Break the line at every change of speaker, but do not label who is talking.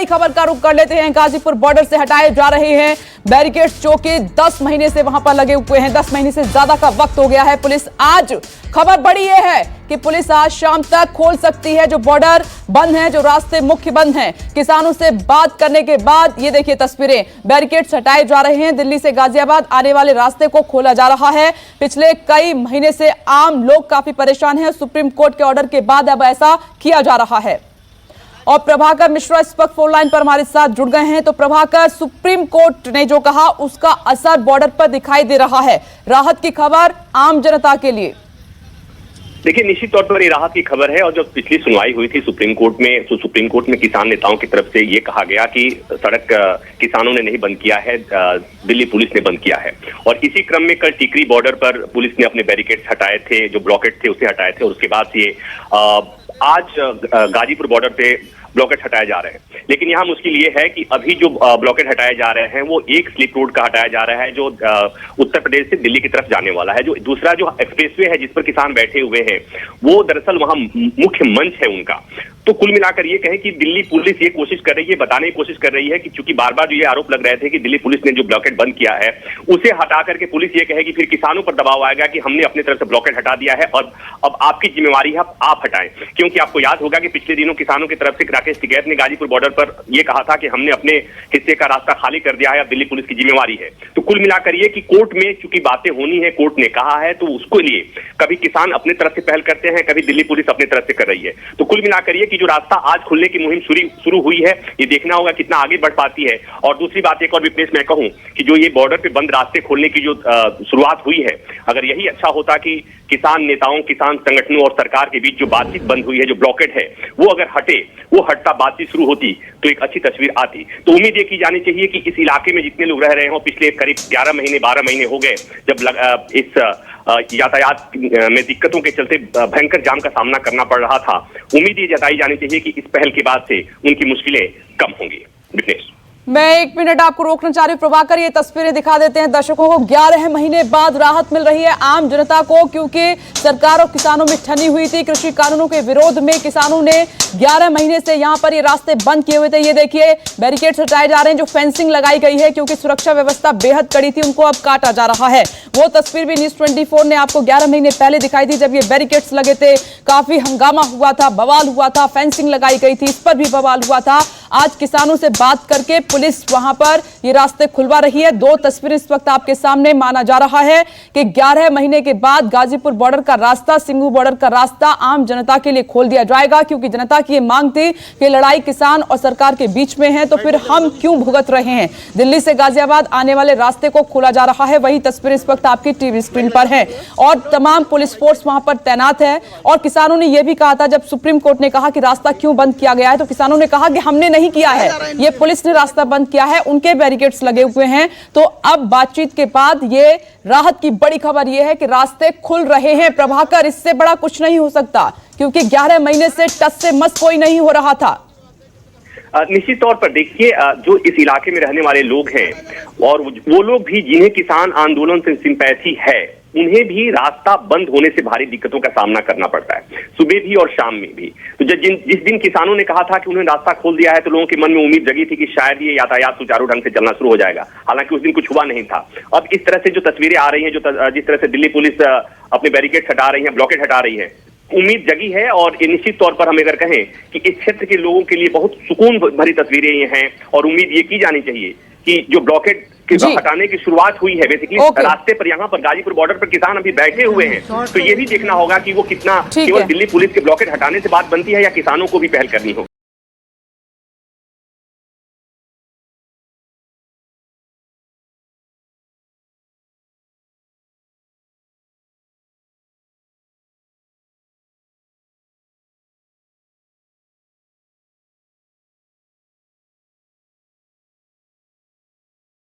खबर का रुख कर लेते हैं। गाजीपुर बॉर्डर से हटाए जा रहे हैं बैरिकेड्स जो कि 10 महीने से वहां पर लगे हुए हैं। 10 महीने से ज्यादा का वक्त हो गया है। पुलिस आज, खबर बड़ी ये है कि पुलिस आज शाम तक खोल सकती है जो बॉर्डर बंद है, जो रास्ते मुख्य बंद हैं। किसानों से बात करने के बाद ये देखिए तस्वीरें, बैरिकेड्स हटाए जा रहे हैं। दिल्ली से गाजियाबाद आने वाले रास्ते को खोला जा रहा है। पिछले कई महीने से आम लोग काफी परेशान हैं। सुप्रीम कोर्ट के ऑर्डर के बाद अब ऐसा किया जा रहा है। और प्रभाकर मिश्रा इस वक्त फोन लाइन पर हमारे साथ जुड़ गए हैं। तो प्रभाकर, सुप्रीम कोर्ट ने जो कहा उसका असर बॉर्डर पर दिखाई दे रहा है। राहत की खबर आम जनता के लिए।
देखिए, निश्चित तौर पर ये राहत की खबर है। और जब पिछली सुनवाई हुई थी सुप्रीम कोर्ट में, तो सुप्रीम कोर्ट में किसान नेताओं की तरफ से ये कहा गया कि सड़क किसानों ने नहीं बंद किया है, दिल्ली पुलिस ने बंद किया है। और इसी क्रम में कल टिकरी बॉर्डर पर पुलिस ने अपने बैरिकेड्स हटाए थे, जो ब्लॉकेट थे उसे हटाए थे। और उसके बाद ये आज गाजीपुर बॉर्डर पे ब्लॉकेट हटाए जा रहे हैं। लेकिन यहाँ मुश्किल ये है कि अभी जो ब्लॉकेट हटाए जा रहे हैं वो एक स्लिप रोड का हटाया जा रहा है जो उत्तर प्रदेश से दिल्ली की तरफ जाने वाला है। जो दूसरा जो एक्सप्रेसवे है जिस पर किसान बैठे हुए हैं वो दरअसल वहाँ मुख्य मंच है उनका। तो कुल मिलाकर ये कहे कि दिल्ली पुलिस ये कोशिश कर रही है, बताने की कोशिश कर रही है कि चूंकि बार बार जो ये आरोप लग रहे थे कि दिल्ली पुलिस ने जो ब्लॉकेट बंद किया है उसे हटा करके पुलिस ये कहेगी, फिर किसानों पर दबाव आएगा कि हमने अपनी तरफ से ब्लॉकेट हटा दिया है और अब आपकी जिम्मेवारी है, आप हटाएं। क्योंकि आपको याद होगा कि पिछले दिनों किसानों की तरफ से राकेश टिकैत ने गाजीपुर बॉर्डर पर यह कहा था कि हमने अपने हिस्से का रास्ता खाली कर दिया है, अब दिल्ली पुलिस की जिम्मेवारी है। तो कुल मिलाकर ये कि कोर्ट में चूंकि बातें होनी है, कोर्ट ने कहा है, तो उसको लिए कभी किसान अपने तरफ से पहल करते हैं, कभी दिल्ली पुलिस अपने तरफ से कर रही है। तो कुल मिलाकर ये कि जो रास्ता आज खुलने की मुहिम शुरू हुई है, ये देखना होगा कितना आगे बढ़ पाती है। और दूसरी बात एक और विपनेश मैं कहूं कि जो ये बॉर्डर पे बंद रास्ते खोलने की जो शुरुआत हुई है, अगर यही अच्छा होता कि किसान नेताओं, किसान संगठनों और सरकार के बीच जो बातचीत बंद हुई है, जो ब्लॉकेट है वो अगर हटे, वो हटता बातचीत शुरू होती तो एक अच्छी तस्वीर आती। तो उम्मीद ये की जानी चाहिए कि इस इलाके में जितने लोग रह रहे हों, पिछले करीब 11 महीने 12 महीने हो गए जब इस यातायात में दिक्कतों के चलते भयंकर जाम का सामना करना पड़ रहा था, उम्मीद ये जताई जानी चाहिए कि इस पहल के बाद से उनकी मुश्किलें कम होंगी। विपनेश,
मैं 1 मिनट आपको रोकना चाह रही हूं। प्रभाकर, ये तस्वीरें दिखा देते हैं दर्शकों को। 11 महीने बाद राहत मिल रही है आम जनता को, क्योंकि सरकार और किसानों में ठनी हुई थी। कृषि कानूनों के विरोध में किसानों ने 11 महीने से यहां पर ये रास्ते बंद किए हुए थे। ये देखिए बैरिकेड्स हटाए जा रहे हैं, जो फेंसिंग लगाई गई है क्योंकि सुरक्षा व्यवस्था बेहद कड़ी थी, उनको अब काटा जा रहा है। वो तस्वीर भी न्यूज़ 24 ने आपको 11 महीने पहले दिखाई थी, जब ये बैरिकेड्स लगे थे। काफी हंगामा हुआ था, बवाल हुआ था, फेंसिंग लगाई गई थी, इस पर भी बवाल हुआ था। आज किसानों से बात करके पुलिस वहां पर ये रास्ते खुलवा रही है। 2 तस्वीरें इस वक्त आपके सामने। माना जा रहा है कि 11 महीने के बाद गाजीपुर बॉर्डर का रास्ता, सिंगू बॉर्डर का रास्ता आम जनता के लिए खोल दिया जाएगा, क्योंकि जनता की ये मांग थी कि लड़ाई किसान और सरकार के बीच में है, तो फिर हम क्यों भुगत रहे हैं। दिल्ली से गाजियाबाद आने वाले रास्ते को खोला जा रहा है। वही तस्वीर इस वक्त आपकी टीवी स्क्रीन पर है और तमाम पुलिस फोर्स वहां पर तैनात है। और किसानों ने यह भी कहा था, जब सुप्रीम कोर्ट ने कहा कि रास्ता क्यों बंद किया गया है, तो किसानों ने कहा कि हमने नहीं किया है, ये पुलिस ने रास्ता बंद किया है, उनके बैरिकेड्स लगे हुए हैं। तो अब बातचीत के बाद ये राहत की बड़ी खबर ये है कि रास्ते खुल रहे हैं। प्रभाकर, इससे बड़ा कुछ नहीं हो सकता, क्योंकि 11 महीने से टस से मस कोई नहीं हो रहा था।
निश्चित तौर पर देखिए, जो इस इलाके में रहने वाले लोग हैं और वो लोग भी जिन्हें किसान आंदोलन से सिंपैथी है, उन्हें भी रास्ता बंद होने से भारी दिक्कतों का सामना करना पड़ता है, सुबह भी और शाम में भी। तो जिस दिन किसानों ने कहा था कि उन्होंने रास्ता खोल दिया है, तो लोगों के मन में उम्मीद जगी थी कि शायद ये यातायात सुचारू ढंग से चलना शुरू हो जाएगा। हालांकि उस दिन कुछ हुआ नहीं था। अब इस तरह से जो तस्वीरें आ रही हैं, जिस तरह से दिल्ली पुलिस अपने बैरिकेड हटा रही है, ब्लॉकेट हटा रही है, उम्मीद जगी है। और ये निश्चित तौर पर हम अगर कहें कि इस क्षेत्र के लोगों के लिए बहुत सुकून भरी तस्वीरें ये हैं। और उम्मीद ये की जानी चाहिए कि जो ब्लॉकेट हटाने की शुरुआत हुई है, बेसिकली रास्ते पर, यहाँ पर गाजीपुर बॉर्डर पर किसान अभी बैठे हुए हैं, तो ये भी देखना होगा कि वो कितना केवल दिल्ली पुलिस के ब्लॉकेट हटाने से बात बनती है या किसानों को भी पहल करनी होगी।